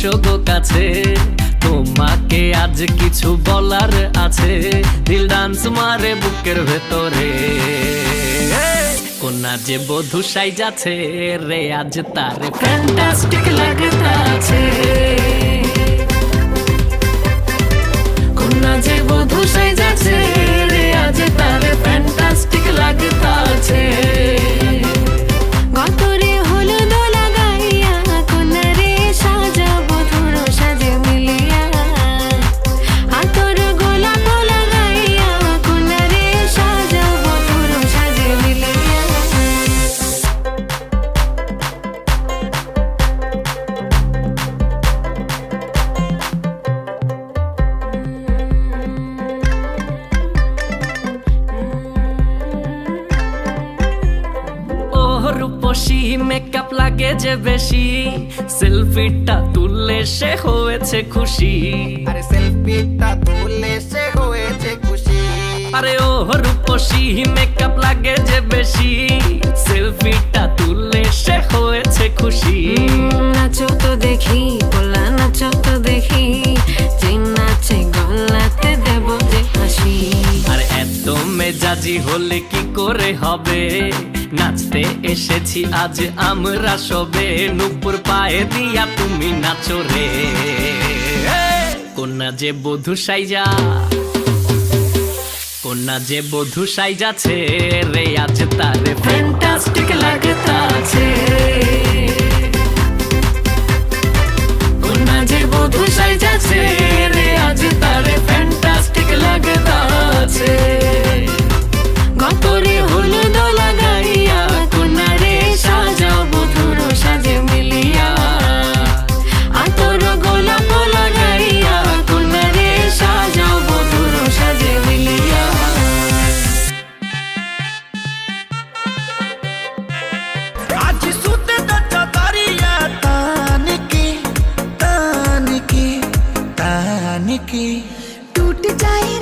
এসো গো কাছে, তোমাকে আজ কিছু বলার আছে। দিল ডান্স মারে বুকের ভেতরে, কোনা যে বধূ সাইজাছে রে আজ তারে ফ্যান্টাস্টিক লাগতাছে। কোনা যে বধূ সাইজাছে রে আজ তারে ফ্যান্টাস্টিক লাগতাছে। গতরে হলুদ লাগাইয়া কোনারে সাজাবো ধুর সাজে মিলিয়া, হাতর গোলাপ লাগাইয়া কোনারে সাজাবো ধুর সাজে মিলিয়া। রূপসী মেকআপ লাগে যে বেশি, সেলফিটা তুললে সে হয়েছে খুশি। আরে সেলফিটা তুললে সে হয়েছে খুশি। আরে ও রূপসী মেকআপ লাগে যে বেশি, সেলফিটা তুললে সে হয়েছে খুশি। নাচো তো দেখি গোলা, নাচো তো দেখি, যে নাচে গলাতে দেব যে হাসি। আর এত মেজাজি হলে কি করে হবে, নাচতে এসেছি আজ আমরা সবে। নুপুর পায়ে দিয়া তুমি নাচো রে, কোনা যে বধূ সাইজা, কোনা যে বধূ সাইজাছে রে আজ তারে ফ্যান্টাস্টিক লাগতাছে। কোনা যে বধূ সাইজাছে রে আজ তারে ফ্যান্টাস্টিক লাগতাছে। গতরে হলুদ লাগাইয়া কোনারে সাজাবো ধুর সাজে মিলিয়া, হাতর গোলাপ লাগাইয়া কোনারে সাজাবো ধুর সাজে মিলিয়া। আজ সুতে দাঁড়া দাঁড়িয়া তানিকি তানিকি তানিকি टूट जाए